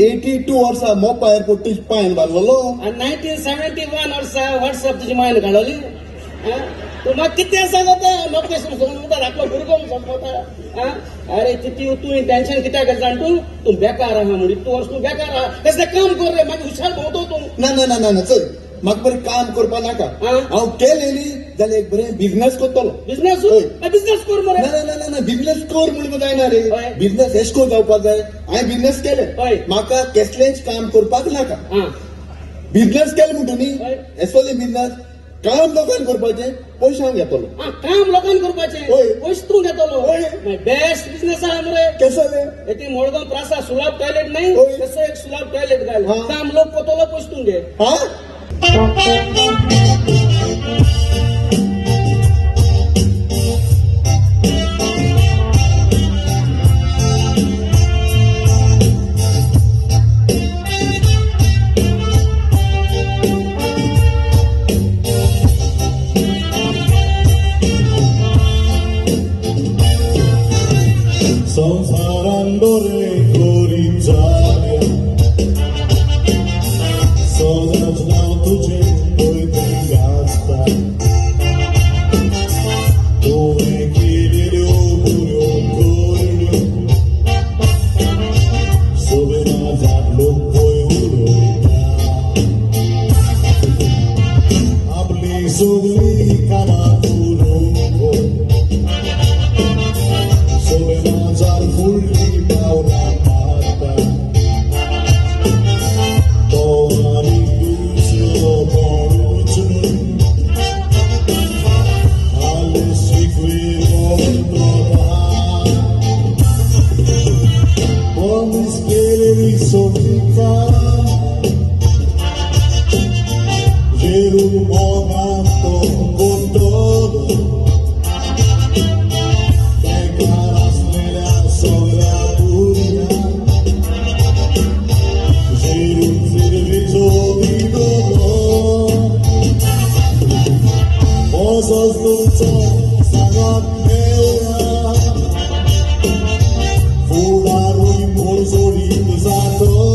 1982 वर्सा मोपा एअरपोर्ट पायन बांदलेलो. आणि 1971 वर्सा व्हॉट्सअप तुझी मायन काढवली. तू मग किती सांगत लोकेशन सोडून आपला भुरगो संपवता. अरे तू टेन्शन कित्याक जाण तू बेकार आहा म्हणून तू वर्ष तू बेकार आहा. कसं काम कर रे मागीर हुशार भोंवतो तू. ना चल म्हाका बरें काम करपा नाका. हांव केलेली जाल्यार एक बरें बिझनेस करतलो. बिझनेस बिझनेस कर मरे. ना बिझनेस कर म्हणून जायना रे. बिझनेस एशको जावपाक जाय. हांवें बिझनेस केले. म्हाका कसलेंच काम करपाक नाका. बिझनेस केले म्हणटा न्ही एसोले बिझनेस काम लोकांक करपाचें पयशे हांव घेतलो. काम लोकांक करपाचें पयशे तूं घेतलो. बेस्ट बिझनेस आहा मरे. कसो रे ती मोळगांव प्रासा सुलाब टॉयलेट नाही तसं एक सुलाब टॉयलेट घाल. काम लोक कोतलो पयशे तूं घे. संसारान बरे करीत जाल्या सदांच नांव तुजें पळयतें गाजता. तुवें केलेल्यो बऱ्यो करण्यो सगळ्या जातलो पळय उडयता. आपली सगळीं कामां करून सगळ्यांचार फुडली पावलां मारता. तो आनी दुसरो कोणूच न्हय हाले शिकवे वळटला. मनीस केलेली सगळीं कामां जेरून मोगान तो करतलो. Mozos tuमचो सांगप मेळना फुडारूय मोडसोडीत जातलो.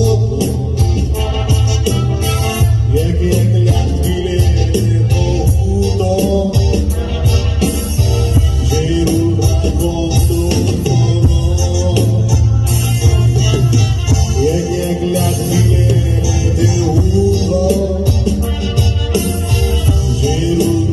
एकल्याक दिले तो उदो जेरून राखो एकल्याक दिले ते उदो जेरून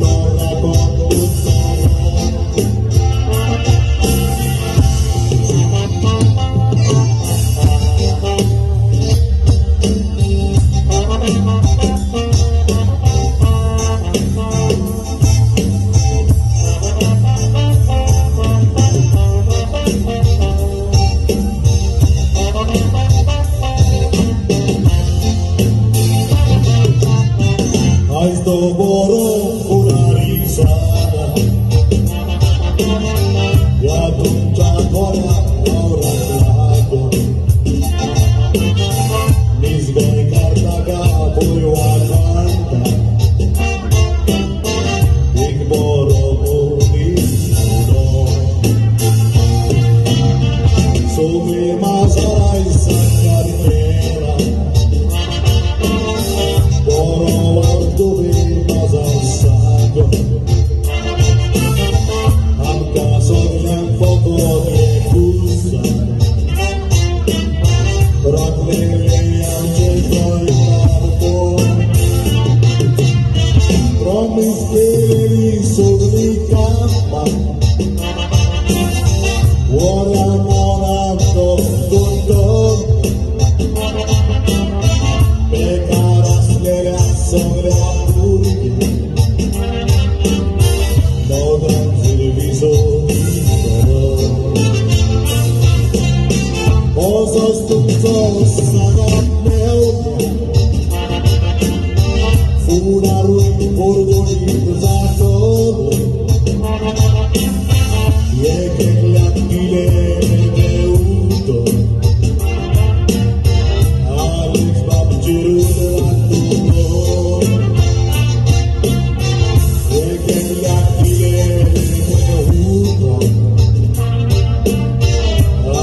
Aizdo boro furari sada Ya tunca kola laura lago Nizgoi kartaga boywa kanta Ik boro burisuro Sobe mazarai sankarnera Boro dove mazal sago Amka sognam poco de kusa Raklele anje koi marko Promis keli sogni kama Wara mora to gondol Pekaras lele sogre apurgi Nodan televisor Mozos tumco sangat mełnia Fudaruj bordoit zatolo Jekek gile neuto Alex babciru ratuno Jekek gile neuto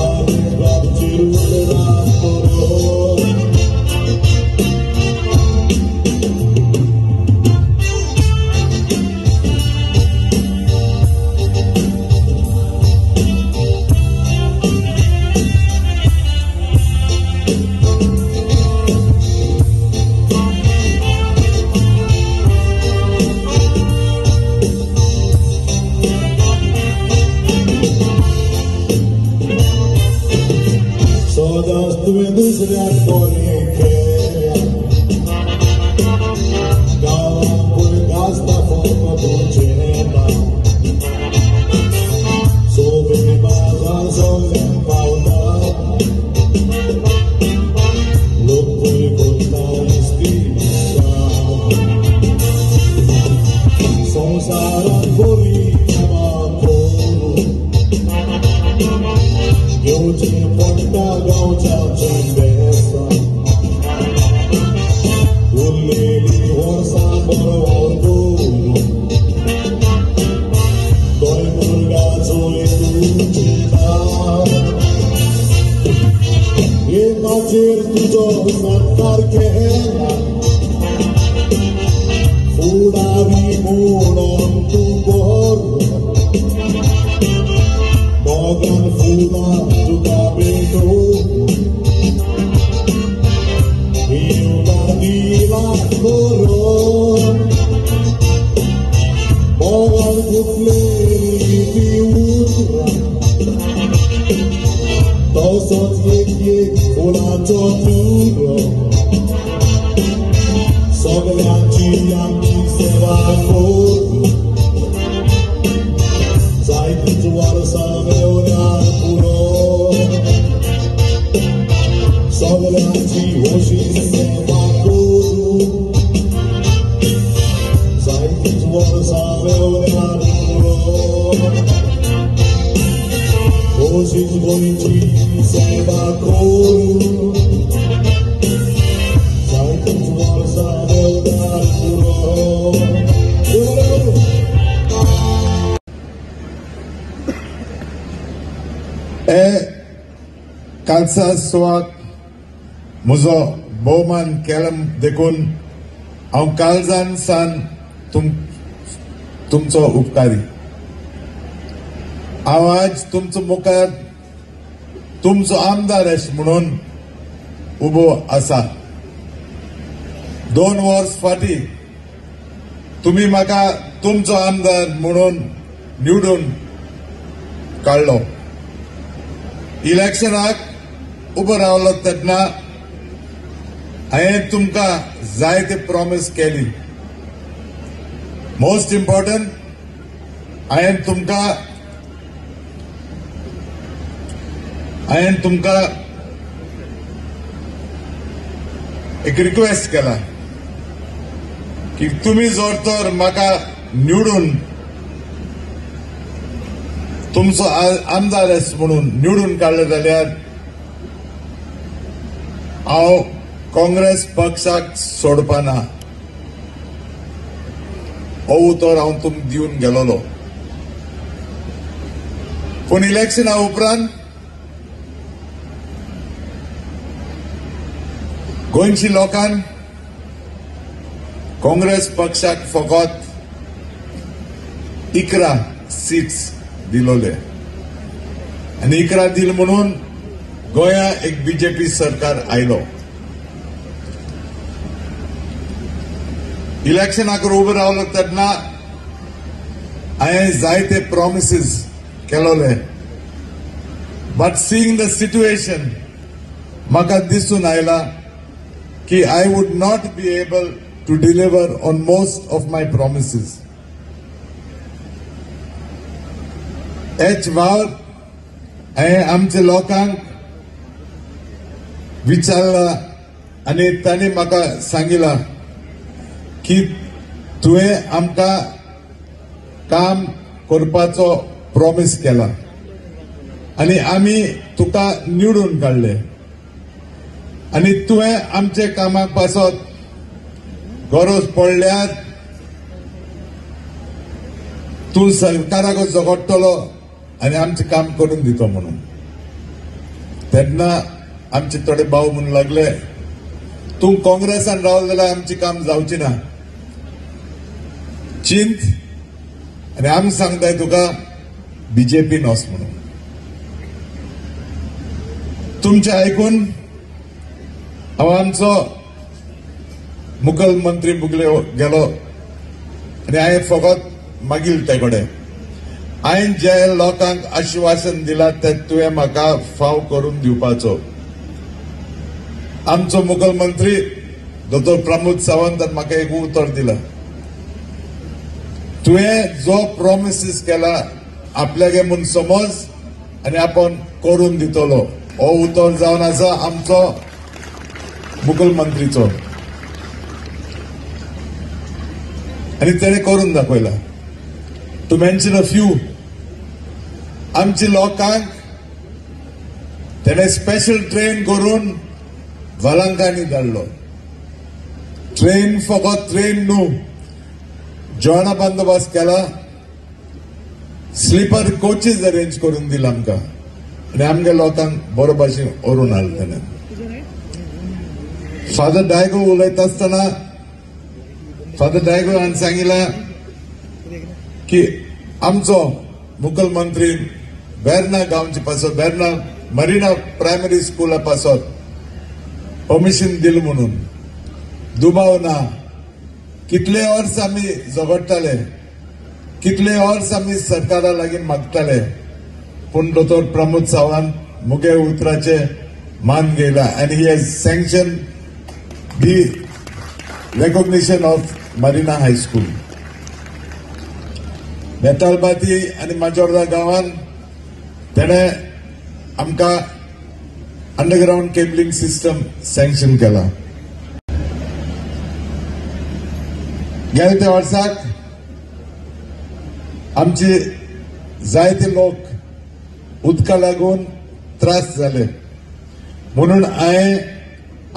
Alex babciru ratuno दुसऱ्याक बरें केल्या गांवांत कोण गाजता फक्त तुमचें नांव सोबे माझा सगळ्यांक पावता लोक पळय कोत्ता दिसती संवसारांत बरी घेवचें पडटा गांवच्या बेसां उरलेलीं वर्सां बरोबर दवरून गोंय भुरग्याचो तुजें नांव एकाचेर तुजो सत्कार केला फुडारी म्हणून तूं बरो मोगान फुलां तुका भेटूं हिवला दिला करून मोगान फुटलेली ती उतरां तसोच एक फुलांचो तुरो सगळ्यांची आमची सेवा करूं जायतींच वर्सां मेवल्यार पुरो सगळ्यांची होशीर सेवा करूं जायतींच वर्सां मेवल्यार पुरो होशीर गोंयची सेवा करूं जायतींच वर्सां मेवल्यार पुरो कालसा सुवाक म्हजो भोवमान केलें देखून हांव काळजान सान तुमचो उपकारी हांव आज तुमचो मुखार तुमचो आमदार म्हणून उबो आसा 2 वर्स फाटीं तुमी म्हाका तुमचो आमदार म्हणून निवडून काडलो इलेक्शनाक उबो रावलो तेन्ना हांवें तुमकां जायते प्रॉमिस केली मोस्ट इम्पॉर्टंट हांवें तुमकां एक रिक्वेस्ट केला की तुम्ही जर तर म्हाका निवडून तुमचो आमदार म्हणून निवडून काडले जाल्यार हांव काँग्रेस पक्षाक सोडपाना हो उतर हांव तुमकां दिवन गेलोलो पूण इलेक्शना उपरांत गोंयची लोकांन काँग्रेस पक्षाक फकत 11 सीट्स दिलोले आनी 11 दिल म्हणून गोंया एक बीजेपी सरकार आयलो इलेक्शनाक उबो रावलो तेन्ना हांवें जायते प्रॉमिसीस केलोले बट सीइंग द सिट्युएशन म्हाका दिसून आयला की I would not be able to deliver on most of my promises हेच वावर हांवें आमच्या लोकांक विचारला आनी तांणी म्हाका सांगिला की तुवें आमकां काम करपाचो प्रॉमिस केला आनी आमी तुका निवडून काडले आनी तुवें आमचे कामाक पासत गरज पडल्यार तूं सरकाराक झगडटलो आनी आमचें काम करून दितो म्हणून तेन्ना आमचे थोडे भाव म्हणून लागले तूं काँग्रेसान रावलो जाल्यार आमचें काम जावचें ना चिंत आनी आमी सांगताय तुका बीजेपीन वच म्हणून तुमचें आयकून हांव आमचो मुखेलमंत्री गेलो आनी हांवें फकत मागील ते कडेन हांवें जे लोकांक आश्वासन दिलां तें तुवें म्हाका फाव करून दिवपाचो आमचो मुखेलमंत्री दोतोर प्रमोद सावंतान म्हाका एक उतर दिला. तुवें जो प्रॉमिसीस केला आपल्यागे म्हूण समज आनी आपण करून दितलो. हो उतर जावन आसा आमचो मुखेलमंत्रीचो आनी तेणे करून दाखयला. टू मेन्शन अ फ्यू, आमची लोकांक तेणे स्पेशल ट्रेन करून वलांकांनी धाडलो. ट्रेन फकत ट्रेन न्हू, जेवणा बंदोबस्त केला, स्लीपर कोचीस अरेंज करून दिला आमकां आनी आमगे लोकांक बरो भाशेन व्हरून हाडले तेणे. फादर डायगो उलयता आसतना फादर डायगो हांवें सांगितला की आमचो मुखेलमंत्री बेर्ना गांवचे पासत बेर्ना मरिना प्रायमरी स्कूला पासत परमिशन दिलें म्हणून. दुबाव ना. कितले वर्स आमी झगडटाले, कितले वर्स आमी सरकारा लागीं मागताले, पूण दोतोर प्रमोद सावंत मुगे उतराचे मान घेयला आनी he has sanction the recognition of Marina high school. Betalbatim आनी माजोर्दा गांवांत तेणे आमकां अंडरग्राउंड केबलिंग सिस्टम सँक्शन केला. गेल्या त्या वर्साक आमचे जायते लोक उदका लागून त्रास जाले म्हणून हांवें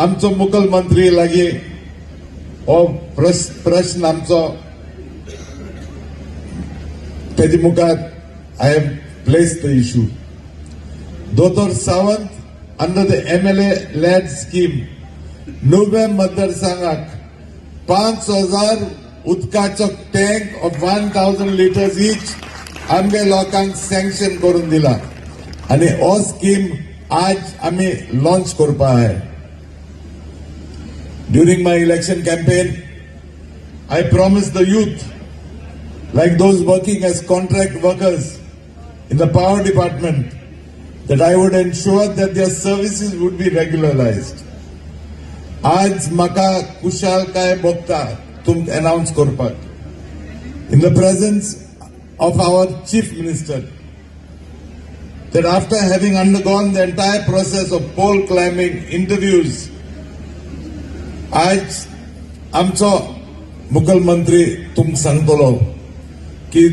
आमचो मुखेलमंत्री लागीं हो प्रश्न आमचो तेजे मुखार I have place the issue. दोतोर Sawant under the MLA LAD scheme नुवें मतदारसंघाक 5,000 उदकाचो टँक ऑफ 1,000 लिटर्स ईच आमगे लोकांक सँक्शन करून दिला आनी हो स्कीम आज आमी लॉन्च करपा आहाय. During my election campaign I promised the youth, like those working as contract workers in the power department, that I would ensure that their services would be regularized. आज म्हाका कुशालकाय भोगता तुमक अनाउंस करपाक in the presence of our chief minister that after having undergone the entire process of pole climbing interviews, आज आमचो मुखेलमंत्री तुमक सांगतलो की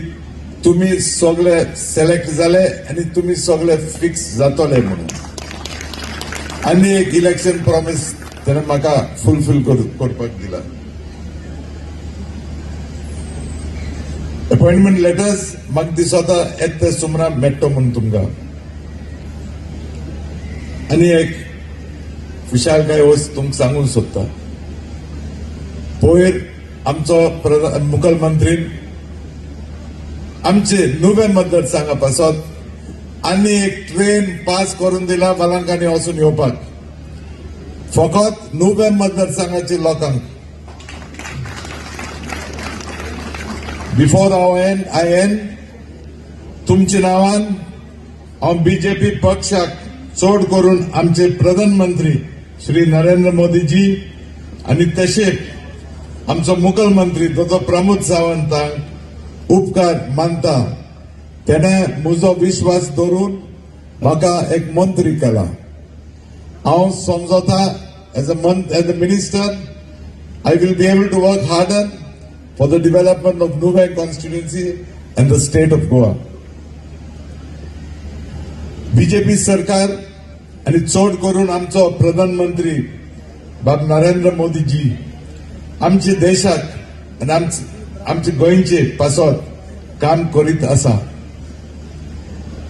तुम्ही सगळे सिलेक्ट जाले आनी तुम्ही सगळे फिक्स जातले म्हणून. आनी एक इलेक्शन प्रॉमिस तेणें म्हाका फुलफील करपाक दिला. अपॉइंटमेंट लेटर्स म्हाका दिसता येते सुमरा मेळटो म्हणून तुमकां. आनी एक विशालकाय वस्त तुमकां सांगूंक सोदता. पयर आमचो मुखेलमंत्रीन आमचे नुवें मतदारसंघा पासत आनी एक ट्रेन पास करून दिला वलांकांनी वचून येवपाक फकत नुवें मतदारसंघाच्या लोकांक. बिफोर आय एन तुमच्या नांवान हांव BJP पक्षाक चड करून आमचे प्रधानमंत्री श्री नरेंद्र मोदीजी आनी तशेंच आमचो मुखेलमंत्री दोतोर प्रमोद सावंतांक उपकार मानता. तेणे म्हजो विश्वास दवरून म्हाका एक मंत्री केला. हांव समजता as a minister I will be able to work harder for the development of Nuvem constituency and the state of Goa. BJP सरकार आनी चड करून आमचो प्रधानमंत्री बाब नरेंद्र मोदीजी आमच्या देशाक आनी आमच्या गोंयचे पासत काम करीत आसा.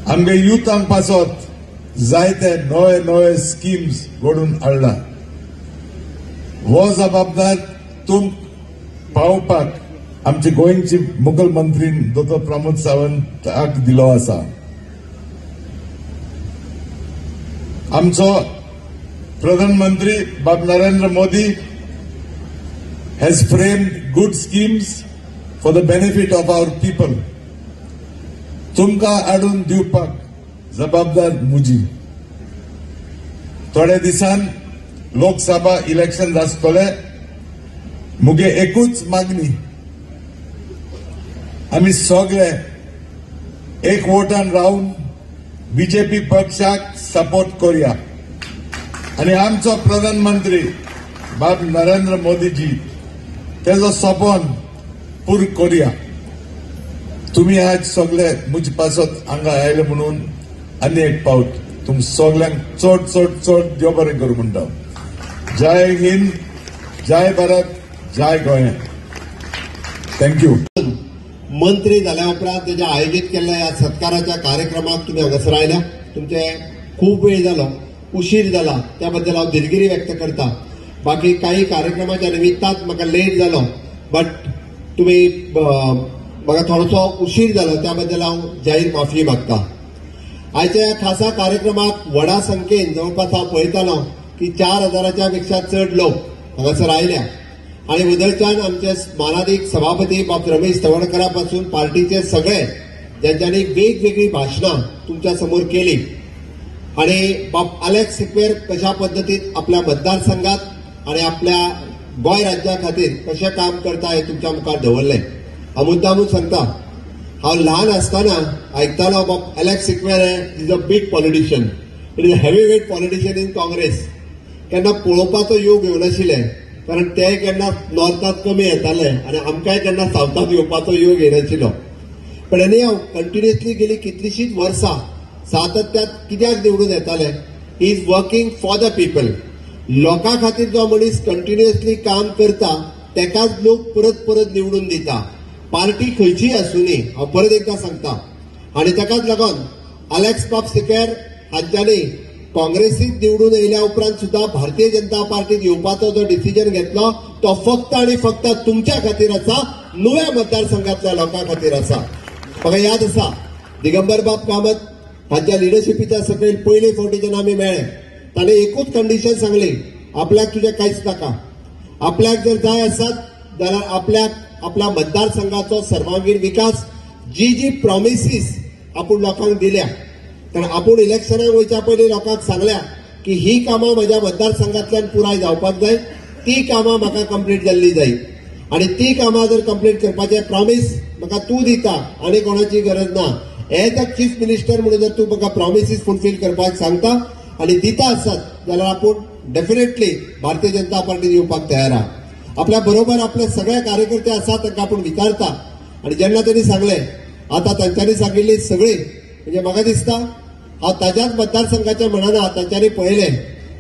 आमगे युथांक पासत जायते नवे नवे स्कीम्स घडून हाडला. हो जबाबदार तुमक पावोवपाक आमचे गोंयचे मुखेलमंत्रीन दोतोर प्रमोद सावंताक दिलो आसा. आमचो प्रधानमंत्री बाब Narendra Modi has framed good schemes for the benefit of our people. तुमकां हाडून दिवपाक जबाबदार मुजी. थोड्या दिसान लोकसभा इलेक्शन आसतले मुगे एकूच मागणी आमी सगळे एक वोटान रावन बीजेपी पक्षाक सपोर्ट करूया आणि आमचो प्रधानमंत्री बाब नरेंद्र मोदीजी तेजो सपन पूर्ण करूया. तुम्ही आज सगळे मुजे पासत हांगा आयले म्हणून आनी एक पावट तुम सगळ्यांक चड चड चड देव बरें करूं म्हणटा. जय हिंद, जय भारत, जय गोंय. थँक्यू. मंत्री जाल्या उपरांत तेच्या आयोजित केल्ल्या ह्या सत्काराच्या कार्यक्रमाक तुम्ही हांगासर आयल्या. तुमचे खूप वेळ जालो, उशीर जाला, त्याबद्दल हांव दिलगिरी व्यक्त करता. बाकी काही कार्यक्रमाच्या निमित्तान म्हाका लेट जालो, बट तुम्ही म्हाका थोडोसो उशीर जालो त्याबद्दल हांव जाहीर माफी मागता. आयच्या ह्या खासा कार्यक्रमाक व्हडा संख्येन जवळपास हांव पळयतालो की 4000च्या पेक्षा चड लोक हांगासर आयल्या आणि उदळच्यान आमचे मानादीक सभापती बाब रमेश तवडकरा पासून पार्टीचे सगळे ज्यांच्यांनी वेगवेगळी भाषणां तुमच्या समोर केली आणि बाब अलेक्स सिक्वेर कशा पद्धतीत आपल्या मतदारसंघात आणि आपल्या गोंय राज्या खातीर कशें काम करता हे तुमच्या मुखार दवरलें. हांव मुद्दामूच सांगता, हांव ल्हान आसतना आयकतालो बाब Alex Sequeira is a big politician, it is a heavyweight politician in Congress. केन्ना पळोवपाचो योग येवनाशिल्ले कारण ते केन्ना नॉर्थात कमी येताले आणि आमकांय केन्ना सावथात येवपाचो योग येनाशिल्लो. पण एनी हांव कंटिन्युअसली गेली कितलीशींच वर्सां सातत्यात कित्याक निवडून येताले. He is working for the people. लोकां खातीर जो मनीस कंटिन्युअसली काम करता तेकाच लोक परत परत निवडून दिता. पार्टी खंयचीय आसूनी, हांव परत एकदा सांगता. आणि ताकाच लागून अलेक्स बाब सिक्वेर हांच्यांनी काँग्रेसीत निवडून येयल्या उपरांत सुद्धा भारतीय जनता पार्टीत येवपाचो जो डिसिजन घेतलो तो फक्त आणि फक्त तुमच्या खातीर आसा, नव्या मतदारसंघातल्या लोकां खातीर आसा. म्हाका याद आसा दिगंबर बाब कामत हांच्या लिडरशिपीच्या सकयल पयले फावटी जेन्ना आमी मेळ्ळे ताणें एकूच कंडिशन सांगली, आपल्याक तुजें कांयच नाका. आपल्याक जर जाय आसत जाल्यार आपल्याक आपल्या मतदारसंघाचो सर्वांगीण विकास, जी प्रॉमिसीस आपूण लोकांक दिल्या, कारण आपूण इलेक्शनाक वयच्या पयलीं लोकांक सांगल्या की ही कामां म्हज्या मतदारसंघातल्यान पुराय जावपाक जाय, ती कामां म्हाका कंप्लीट जाल्ली जाय आणि ती कामां जर कंप्लीट करपाचें प्रॉमिस म्हाका तूं दिता आनी कोणाची गरज ना. एज अ चीफ मिनिस्टर म्हणून जर तूं म्हाका प्रॉमिसीस फुलफील करपाक सांगता आणि दिता आसत जाल्यार आपूण डेफिनेटली भारतीय जनता पार्टीत येवपाक तयार आहा. आपल्या बरोबर आपले सगळे कार्यकर्ते आसात तांकां आपूण विचारता आणि जेन्ना त्यांनी सांगले आता तांच्यांनी सांगिल्ली सगळी म्हणजे म्हाका दिसता हांव ताच्याच मतदारसंघाच्या मनाना तांच्यांनी पळयलें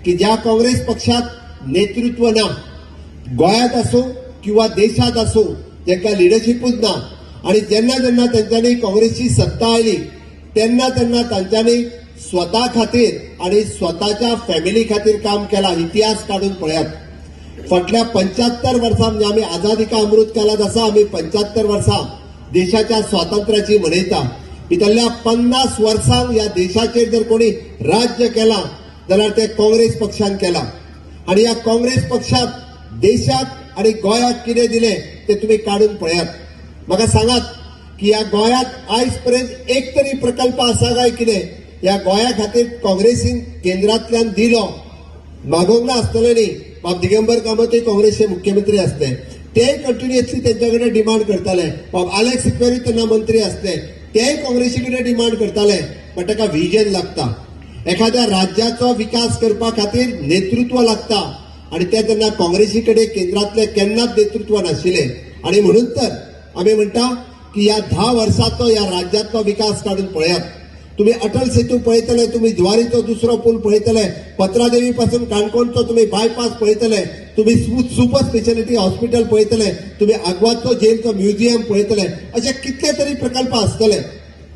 की ज्या काँग्रेस पक्षात नेतृत्व ना, गोंयांत आसूं किंवा देशात आसूं, जेंका लिडरशिपूच ना आणि जेन्ना जेन्ना तांच्यांनी काँग्रेसची सत्ता आयली तेन्ना तेन्ना तांच्यांनी स्वता खातीर आणि स्वताच्या फॅमिली खातीर काम केला. इतिहास काढून पळयात. फाटल्या 75 वर्सां म्हणजे आमी आझादी का अमृत काळात आसा, आमी 75 वर्सां देशाच्या स्वातंत्र्याची मनयता. भितरल्या 50 वर्सांक ह्या देशाचेर जर कोणी राज्य केला जाल्यार ते काँग्रेस पक्षान केला आणि ह्या काँग्रेस पक्षात देशात आणि गोंयाक कितें दिलें ते तुमी काढून पळयात. म्हाका सांगात की ह्या गोंयांत आयज पर्यंत एक तरी प्रकल्प आसा काय कितें ह्या गोंया खातीर काँग्रेसीन केंद्रांतल्यान दिलो. मागोवंक ना आसतलें न्ही. बाब दिगंबर कामतय काँग्रेसचे मुख्यमंत्री आसले, ते कंटिन्युअसली तेंच्या कडेन डिमांड करताले. बाब अलेक्स सिक्वेर तेन्ना मंत्री आसले, तेय काँग्रेसी कडेन डिमांड करताले. पण ताका व्हिजन लागता. एखाद्या राज्याचो विकास करपा खातीर नेतृत्व लागता आणि ते तेन्ना काँग्रेसी कडेन केंद्रांतले केन्नाच नेतृत्व नाशिल्ले. आणि म्हणून तर आमी म्हणटा की ह्या 10 वर्सांचो ह्या राज्यातलो विकास काढून पळयात. तुम्ही अटल सेतू पळयतले, तुम्ही ज्वारीचो दुसरो पूल पळयतले, पत्रादेवी पासून काणकोणचो तुम्ही बायपास पळयतले, तुम्ही सुपर स्पेशालिटी हॉस्पिटल पळयतले, तुम्ही आग्वादचो जेलचो म्युझियम पळयतले. असे कितले तरी प्रकल्प आसतले.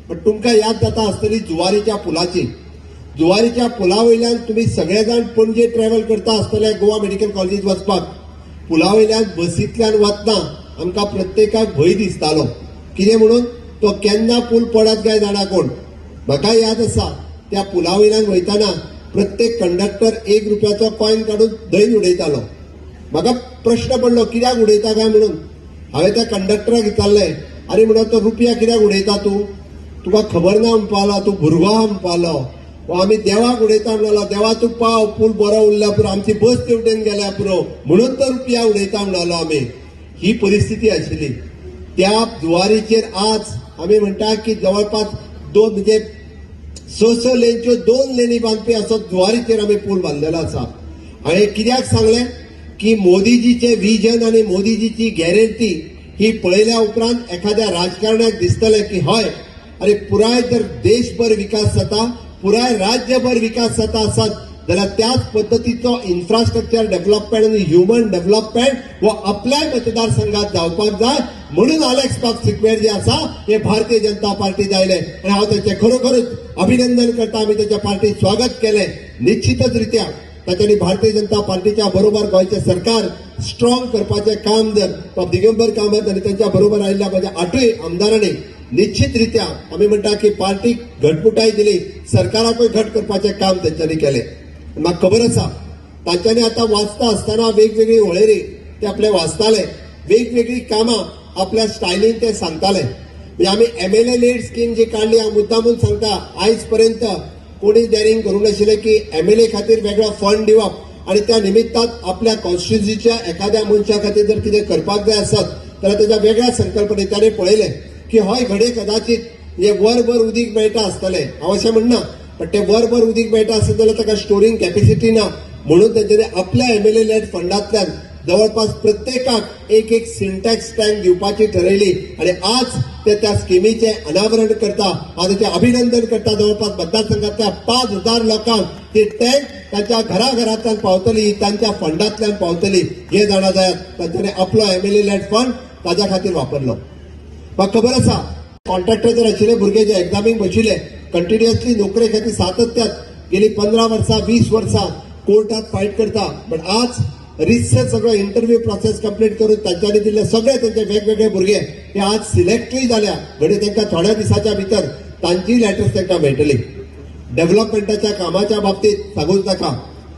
पण तुमकां याद जाता आसतली जुवारीच्या पुलाची. जुवारीच्या पुला वयल्यान तुम्ही सगळे जाण पणजे ट्रॅव्हल करता आसतले गोवा मेडिकल कॉलेजीत वचपाक. पुला वयल्यान बसींतल्यान वतना आमकां प्रत्येकाक भंय दिसतालो. कितें म्हणून तो केन्ना पूल पडत काय जाणा कोण. म्हाका याद आसा त्या पुला वयल्यान वयताना प्रत्येक कंडक्टर 1 रुपयाचो कॉइन काढून धंय उडयतालो. म्हाका प्रश्न पडलो कित्याक उडयता काय म्हणून. हांवें त्या कंडक्टराक विचारलें, अरे म्हणून तो रुपया कित्याक उडयता तूं, तुका खबर ना म्हणपालो, तूं भुरगो आहा म्हणपालो. वा आम्ही देवाक उडयता म्हणलो देवा तूं पाव पूल बरो उरल्या पुरो आमची बस तेवटेन गेल्या पुरो म्हणून तर रुपया उडयता म्हणलो आम्ही. ही परिस्थिती आशिल्ली. त्या जुवारीचेर आज आम्ही म्हणटा की जवळपास दोन म्हणजे 6 लेनच्यो 2 लेनी बांदपी असो जुवारीचेर आम्ही पूल बांधलेलो आसा. हांवें कित्याक सांगलें की मोदीजीचे विजन आणि मोदीजीची गॅरंटी ही पळयल्या उपरांत एखाद्या राजकारण्याक दिसतलें की हय अरे पुराय जर देशभर विकास जाता पुराय राज्यभर विकास जाता आसत जाल्यार त्याच पद्दतीचो इन्फ्रास्ट्रक्चर डेव्हलपमेंट आणि ह्युमन डेव्हलपमेंट हो आपल्या मतदारसंघात जावपाक जाय. म्हणून अलेक्स पाक सिक्वेर जे आसा हे भारतीय जनता पार्टीत आयले आणि हांव त्याचे खरोखरच अभिनंदन करता. आम्ही त्याच्या पार्टीत स्वागत केले. निश्चितच रित्या ताच्यांनी भारतीय जनता पार्टीच्या बरोबर गोंयचे सरकार स्ट्रॉंग करपाचें काम जर दिगंबर कामत आणि त्यांच्या बरोबर आयिल्ल्या माझ्या 8 आमदारांनी निश्चित रित्या आम्ही म्हणटा की पार्टीक घटमुटाय दिली सरकाराकूय घट करपाचें काम त्यांच्यानी केले. म्हाका खबर आसा तांच्यांनी आता वाचता असताना वेगवेगळी वळेरी ते आपले वाचताले वेगवेगळी कामां आपल्या स्टायलीन ते सांगताले. म्हणजे आम्ही MLA लेड स्कीम जी काढली हांव मुद्दामून सांगता आयज पर्यंत कोणी डॅरिंग करूंक नाशिल्लें की MLA खातीर वेगळो फंड दिवप आणि त्या निमित्तान आपल्या कॉन्स्टिट्युन्सीच्या एखाद्या मनशा खातीर जर कितें करपाक जाय आसत जाल्यार त्याच्या वेगळ्या संकल्पने ताणें पळयलें की हय घडये कदाचित हे वरभर उदीक मेळटा आसतलें. हांव अशें म्हणना पण ते वरभर उदीक मेळटा आसत जाल्यार ताका स्टोरींग कॅपेसिटी ना. म्हणून तांच्यानी आपल्या MLA लेड फंडांतल्यान जवळपास प्रत्येकाक एक सिंटॅक्स टँक दिवपाची ठरयली आणि आज ते त्या स्किमीचे अनावरण करता. हांव ताचें अभिनंदन करता. जवळपास मतदारसंघातल्या 5,000 लोकांक ती टँक तांच्या घराघरांतल्यान पावतली तांच्या फंडांतल्यान पावतली हे जाणा जायात. तांच्यानी आपलो MLA लेड फंड ताच्या खातीर वापरलो. म्हाका खबर आसा कॉन्ट्रॅक्टर जर आशिल्ले भुरगे जे एग्जामीक बशिल्ले कंटिन्युअसली नोकरे खातीर सातत्यात गेली 15 वर्सां 20 वर्सां कोर्टात फायट करता. पण आज रिसर्च सगळो इंटरव्यू प्रोसेस कंप्लीट करून तांच्यांनी दिल्ले सगळे त्यांचे वेगवेगळे भुरगे हे आज सिलेक्टूय जाल्या. घडये तांकां थोड्या दिसाच्या भितर तांची लेटर्स तांकां मेळटली. डेव्हलपमेंटाच्या कामाच्या बाबतीत सांगूच नाका.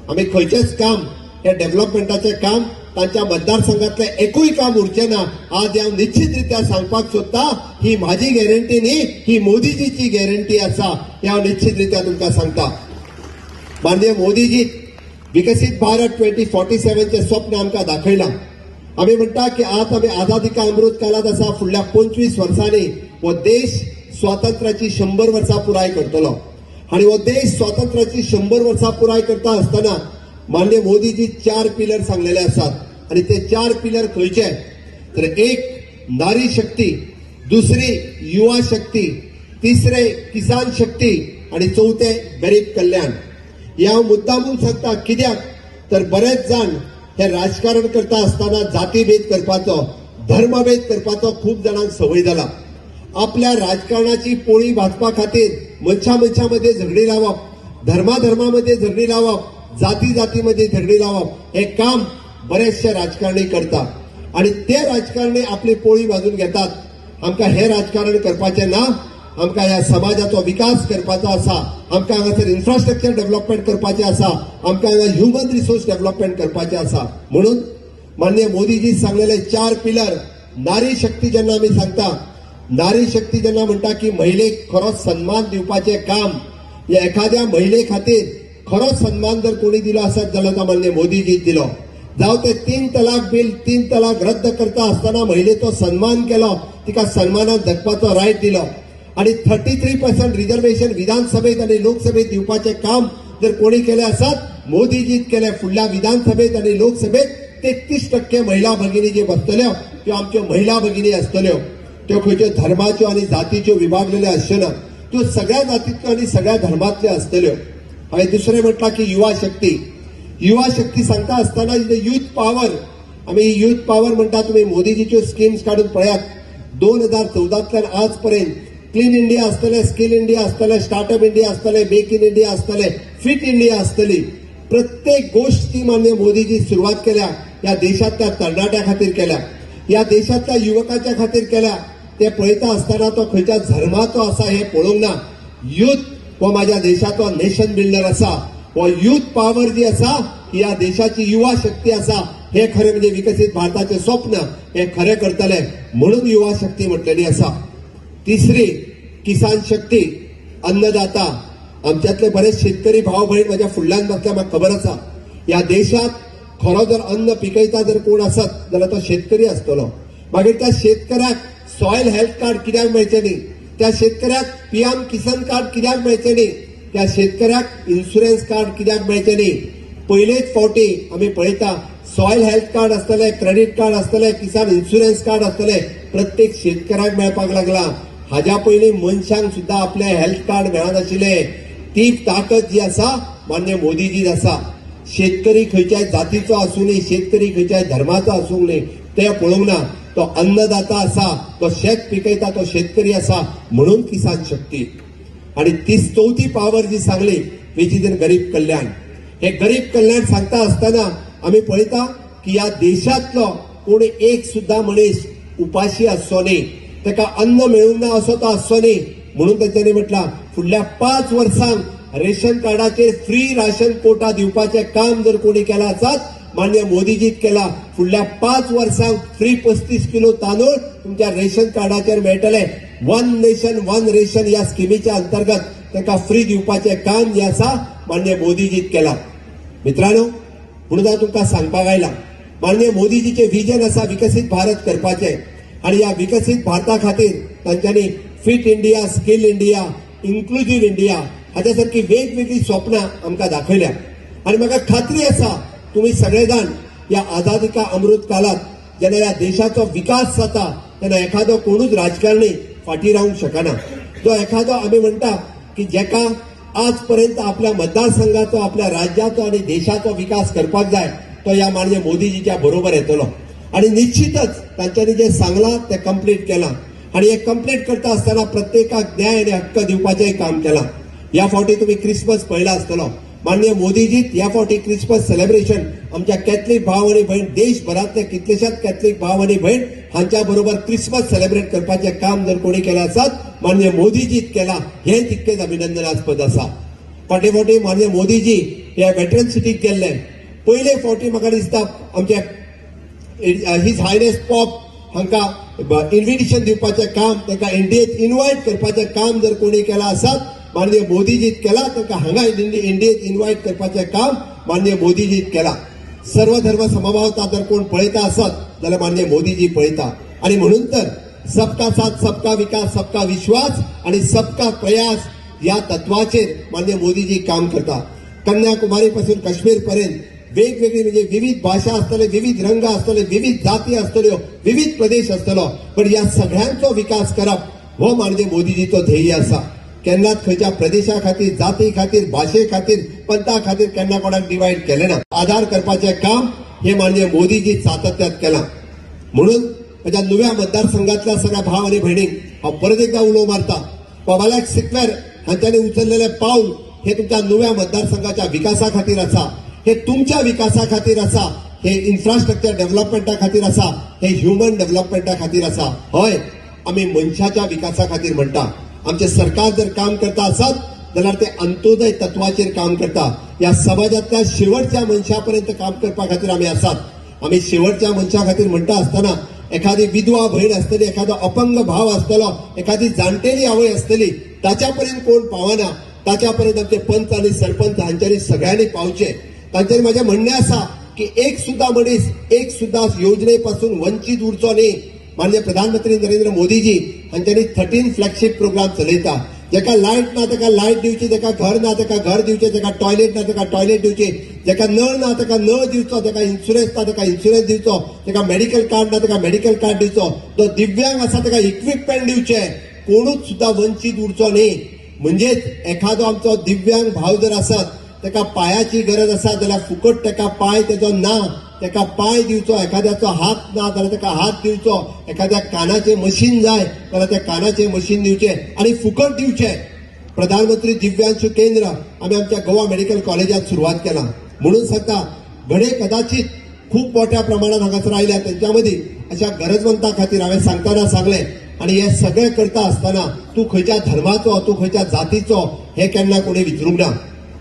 आम्ही खंयचेच काम हे डेव्हलपमेंटाचे काम तांच्या मतदारसंघातले एकूय काम उरचें ना. आज हांव निश्चित रित्या सांगपाक सोदता ही माझी गॅरंटी न्ही ही मोदीजीची गॅरंटी आसा हे हांव निश्चित रित्या तुमकां सांगता. माननीय मोदीजी विकसित भारत 2047चे स्वप्न आमकां दाखयलां. आम्ही म्हणटा की आज आम्ही आझादी का अमृत काळात आसा. फुडल्या 25 वर्सांनी हो देश स्वातंत्र्याची 100 वर्सां पुराय करतलो आणि हो देश स्वातंत्र्याची 100 वर्सां पुराय करता आसतना माननीय मोदीजी 4 पिलर सांगलेले आसात आणि ते 4 पिलर खंयचे तर एक नारी शक्ती, दुसरी युवा शक्ती, तिसरे किसान शक्ती आणि चौथे गरीब कल्याण. या मुद्दामून सांगता कित्याक तर बरेच जण हे राजकारण करता असताना जातीभेद करपाचो धर्मभेद करपाचो खूप जणांक संवय जाला. आपल्या राजकारणाची पोळी भाजपा खातीर मनशामध्ये झगडी लावप, धर्मामध्ये झगडी लावप, जातीमध्ये झगडी लावप हे काम बरेचसे राजकारणी करतात आणि ते राजकारणी आपली पोळी भाजून घेतात. आमकां हे राजकारण करपाचें ना. आमकां ह्या समाजाचो विकास करपाचो आसा. आमकां हांगासर इन्फ्रास्ट्रक्चर डेव्हलपमेंट करपाचें आसा. आमकां हांगा ह्युमन रिसोर्स डेव्हलपमेंट करपाचें आसा. म्हणून माननीय मोदीजी सांगलेले 4 पिलर. नारी शक्ती जेन्ना आमी सांगता नारी शक्ती जेन्ना म्हणटा की महिलेक खरो सन्मान दिवपाचें काम या एखाद्या महिले खातीर खरो सन्मान जर कोणी दिलो आसत जाल्यार तो माननीय मोदीजीच दिलो. जावं ते 3 तलाक बिल 3 तलाक रद्द करता आसतना महिलेचो सन्मान केलो, तिका सन्मानात जगपाचो रायट दिलो आणि 33% रिझर्वेशन विधानसभेत आणि लोकसभेत दिवपाचें काम जर कोणी केले आसत मोदीजीत केले. फुडल्या विधानसभेत आणि लोकसभेत 33% महिला भगिनी जे बसतल्यो त्यो आमच्यो महिला भगिनी आसतल्यो. त्यो खंयच्यो धर्माच्यो आणि जातीच्यो विभागलेल्यो आसच्यो ना. त्यो सगळ्या जातींतल्यो आणि सगळ्या धर्मांतल्यो आसतल्यो. हांवें दुसरें म्हटलां की युवा शक्ती. युवा शक्ती सांगता आसतना युथ पॉवर. आमी युथ पॉवर म्हणटा तुमी मोदीजीच्यो स्किम्स काडून पळयात. 2014तल्यान आज पर्यंत क्लीन इंडिया आसतलें, स्किल इंडिया आसतलें, स्टार्टअप इंडिया आसतलें, मेक इन इंडिया आसतलें, फिट इंडिया आसतली. प्रत्येक गोष्ट ती माननीय मोदीजी सुरवात केल्या या देशातल्या तरणाट्या खातीर केल्या, या देशातल्या युवकाच्या खातीर केल्या. ते पळयता आसतना तो खंयच्या धर्माचो आसा हे पळोवंक ना. युथ हो माझ्या देशाचो नेशन बिल्डर आसा. हो युथ पॉवर जी आसा ही या देशाची युवा शक्ती आसा. हे खरे म्हणजे विकसित भारताचे स्वप्न हे खरे करतले म्हणून युवा शक्ती म्हटलेली आसा. तिसरी किसान शक्ती, अन्नदाता. आमच्यातले बरेच शेतकरी भाव भयण माझ्या फुडल्यान बसल्या म्हाका खबर आसा. ह्या देशात खरो जर अन्न पिकयता जर कोण आसत जाल्यार तो शेतकरी आसतलो. मागीर त्या शेतकऱ्याक सॉयल हेल्थ कार्ड कित्याक मेळचें न्ही, त्या शेतकऱ्याक PM किसान कार्ड कित्याक मेळचें न्ही, त्या शेतकऱ्याक इन्शुरन्स कार्ड कित्याक मेळचें न्ही. पयलेच फावटी आमी पळयता सॉयल हेल्थ कार्ड आसतले, क्रेडिट कार्ड आसतले, किसान इन्शुरन्स कार्ड आसतले, प्रत्येक शेतकऱ्याक मेळपाक लागला. हाज्या पयलीं मनशांक सुद्धा आपले हेल्थ कार्ड मेळनाशिल्ले. ती ताकद जी आसा मान्य मोदीजीच आसा. शेतकरी खंयच्याय जातीचो आसूं न्ही, शेतकरी खंयच्याय धर्माचो आसूं न्ही, ते पळोवंक ना. तो अन्नदाता आसा, तो शेत पिकयता तो शेतकरी आसा, म्हणून किसान शक्ती. आणि ती चौथी पावर जी सांगली विच इज गरीब कल्याण. हे गरीब कल्याण सांगता आसतना आम्ही पळयता की या देशातलो कोणी एक सुद्धा मनीस उपाशी आसचो न्ही, ताका अन्न मेळूंक ना असो तो आसचो न्ही. म्हणून तांच्यांनी म्हटला फुडल्या 5 वर्सांक रेशन कार्डाचेर फ्री राशन कोटा दिवपाचें काम जर कोणी केला आसत मान्य मोदीजीत केला. फुडल्या 5 वर्सांक फ्री 35 किलो तांदूळ तुमच्या रेशन कार्डाचेर मेळटले. वन नेशन वन रेशन या स्किमीच्या अंतर्गत ताका फ्री दिवपाचें काम जे आसा मान्य मोदीजीत केला. मित्रांनो, म्हणून हांव तुमकां सांगपाक आयला मान्य मोदीजीचे विजन आसा विकसीत भारत करपाचें. आणि या विकसीत भारता खातीर तांच्यांनी fit India, skill India, inclusive India हाच्या सारखी वेगवेगळी स्वप्नां आमकां दाखयल्या. आणि म्हाका खात्री आसा तुम्ही सगळेजाण या आझादी का अमृत काळात जेन्ना या देशाचो विकास जाता तेन्ना एखादो कोणूच राजकारणी फाटी रावंक शकना. जो एखादो आमी म्हणटा की जेका आजपर्यंत आपल्या मतदारसंघाचो, आपल्या राज्याचो आणि देशाचो विकास करपाक जाय तो या माननीय मोदीजीच्या बरोबर येतलो. आणि निश्चितच तांच्यांनी जे सांगलां ते कंप्लीट केलां. आणि हे कंप्लीट करता आसतना प्रत्येकाक न्याय आणि हक्क दिवपाचें काम केलां. या फावटी तुम्ही क्रिसमस पळयला आसतलो. माननीय मोदीजीत या फावटी क्रिसमस सेलिब्रेशन आमच्या कॅथलीक भाव आणि भयण देशभरातले कितलेशेच कॅथलीक भाव आणि भयण हांच्या बरोबर क्रिसमस सेलिब्रेट करपाचें काम जर कोणी केलें आसत माननीय मोदीजीत केलां. हे तितकेच अभिनंदनास्पद आसा. फाटी माननीय मोदीजी हे वेटरन सिटीक गेल्ले. पयले फावटी म्हाका दिसता आमचे हिज हायनेस पॉप हांकां इन्व्हिटेशन दिवपाचें काम, ताका इंडियेत इन्व्हायट करपाचें काम जर कोणी केलां आसत माननीय मोदीजीत केला. ताका हांगा इंडियेत इन्व्हायट करपाचें काम माननीय मोदीजीत केला. सर्व धर्म समभावता जर कोण पळयता आसत जाल्यार माननीय मोदीजी पळयता. आणि म्हणून तर सबका साथ, सबका विकास, सबका विश्वास आणि सबका प्रयास या तत्वाचेर माननीय मोदीजी काम करता. कन्याकुमारी पासून काश्मीर पर्यंत वेगवेगळी म्हणजे विविध भाषा आसतले, विविध रंग आसतले, विविध जाती आसतल्यो, विविध प्रदेश आसतलो, पण या सगळ्यांचो विकास करप हो माननीय मोदीजीचो ध्येय आसा. केन्नाच खंयच्या प्रदेशा खातीर, जाती खातीर, भाशे खातीर, पंथा खातीर केन्ना कोणाक डिवायड केलें ना. आदार करपाचें काम हे माननीय मोदीजी सातत्यात केलां. म्हणून म्हज्या नुव्या मतदारसंघातल्या सगळ्या भाव आणि भयणींक हांव परत एकदा उलो मारता. पवाल्याक सिक्वेर हांच्यांनी उचललेलें पावल हे तुमच्या नुव्या मतदारसंघाच्या विकासा खातीर आसा. हे तुमच्या विकासा खातीर आसा. हे इन्फ्रास्ट्रक्चर डेव्हलपमेंटा खातीर आसा. हे ह्युमन डेव्हलपमेंटा खातीर आसा. हय, आमी मनशाच्या विकासा खातीर म्हणटा. आमचे सरकार जर काम करता आसत जाल्यार ते अंत्योदय तत्वाचेर काम करता. या समाजातल्या शेवटच्या मनशापर्यंत काम करपा खातीर आमी आसात. आमी शेवटच्या मनशा खातीर म्हणटा आसतना एखादी विधवा भयण आसतली, एखादो अपंग भाव आसतलो, एखादी जाणटेली आवय आसतली, ताच्यापर्यंत कोण पावना ताच्यापर्यंत आमचे पंच आणि सरपंच हांच्यांनी सगळ्यांनी पावचे. तांच्यांनी माझे म्हणणे आसा की एक सुद्धा मनीस एक सुद्धा योजनेपासून वंचित उरचो न्ही. माननीय प्रधानमंत्री नरेंद्र मोदीजी हांच्यांनी 13 फ्लॅगशिप प्रोग्राम चलयता. जेका लायट ना ताका लायट दिवची, जेका घर ना ताका घर दिवचे, जेका टॉयलेट ना ताका टॉयलेट दिवचे, जेका नळ ना ताका नळ दिवचो, जेका इन्शुरन्स ना ताका इन्शुरन्स दिवचो, जेका मेडिकल कार्ड ना ताका मेडिकल कार्ड दिवचो, जो दिव्यांग आसा ताका इक्विपमेंट दिवचे. कोणूच सुद्धा वंचित उरचो न्ही. म्हणजेच एखादो आमचो दिव्यांग भाव जर आसत ताका पायाची गरज आसा जाल्यार फुकट ताका पाय तेजो ना ताका पाय दिवचो. एखाद्याचो हात ना जाल्यार ताका हात दिवचो. एखाद्या कानाचे मशीन जाय जाल्यार त्या कानाचे मशीन दिवचे आणि फुकट दिवचे. प्रधानमंत्री दिव्यांशू केंद्र आम्ही आमच्या गोवा मेडिकल कॉलेजात सुरुवात केला. म्हणून सांगता घडे कदाचित खूप मोठ्या प्रमाणात हांगासर आयल्या त्यांच्यामध्ये अशा गरजवंता खातीर हांवें सांगताना सांगलें. आणि हे सगळें करता आसतना तूं खंयच्या धर्माचो, तूं खंयच्या जातीचो हे केन्ना कोणी विचारूंक ना.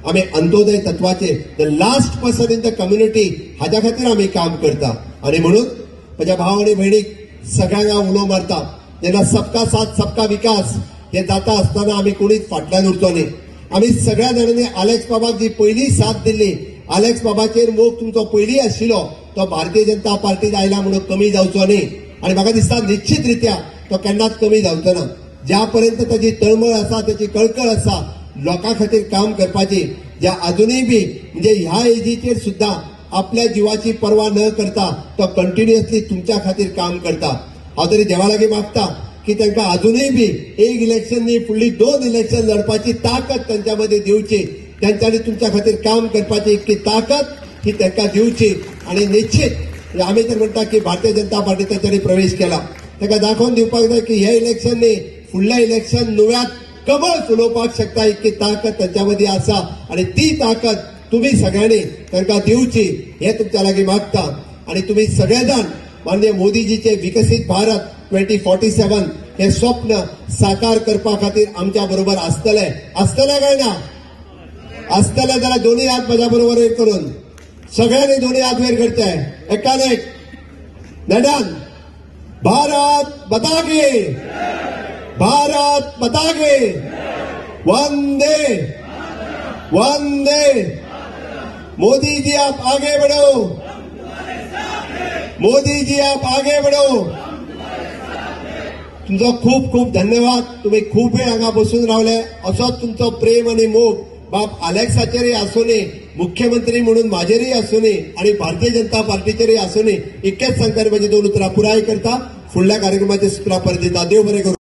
आम्ही अंत्योदय तत्वाचे the last person in the community हाच्या खातीर आम्ही काम करता. आणि म्हणून माझ्या भाव आणि भयणीक सगळ्यांक हांव उलो मारता जेन्ना सबका साथ सबका विकास हे जाता आसतना आमी कोणीच फाटल्यान उरचो न्ही. आम्ही सगळ्या जाणांनी अलेक्स बाबाक जी पहिली साथ दिल्ली, अलेक्स बाबाचेर मोग तुमचो पयली आशिल्लो तो भारतीय जनता पार्टीत आयला म्हणून कमी जावचो न्ही आणि म्हाका दिसता निश्चितरित्या तो केन्नाच कमी जावचो ना. ज्या पर्यंत ताची तळमळ आसा, त्याची कळकळ आसा लोकां खातीर काम करपाची, ज्या अजूनही बी म्हणजे ह्या एजीचेर सुद्धा आपल्या जीवाची पर्वा न करता तो कंटिन्युअसली तुमच्या खातीर काम करता. हांव तरी देवा लागीं मागता की तांकां अजूनही बी एक इलेक्शन न्ही फुडली 2 इलेक्शन लढपाची ताकद तांच्या मध्ये दिवची, तांच्यांनी तुमच्या खातीर काम करपाची इतकी ताकद ही तांकां दिवची. आणि निश्चित आम्ही तर म्हणटा की भारतीय जनता पार्टी तांच्यांनी प्रवेश केला, ताका दाखोवन दिवपाक जाय की हे इलेक्शन न्ही फुडलें इलेक्शन नव्यात कमळ फुलोवपाक शकता इतकी ताकद तांच्या मध्ये आसा. आणि ती ताकद तुम्ही सगळ्यांनी तांकां दिवची हे तुमच्या लागीं मागता. आणि तुम्ही सगळेजण माननीय मोदीजीचे विकसित भारत 2047 हे स्वप्न साकार करपा खातीर आमच्या बरोबर आसतले काय ना? आसतले जाल्यार दोन्ही हात म्हज्या बरोबर वयर करून सगळ्यांनी दोन्ही हात वयर करचे एकान एक नड्यान. भारत माता की, भारत माता की, वंदे वंदे. मोदी जी आप आगे बढ़ो, मोदी जी आप आगे बढ़ो. तुमचो खूप खूप धन्यवाद. तुम्ही खूप वेळ हांगा बसून रावले. असोच तुमचो प्रेम आणि मोग बाब अलेक्साचेरय आसूनी, मुख्यमंत्री म्हणून म्हाजेरय आसूनी आणि भारतीय जनता पार्टीचेरय आसूनी. इतकेच सांगता माझी 2 उतरां पुराय करता. फुडल्या कार्यक्रमाचे सुत्रा परत दिता. देव बरें करूं.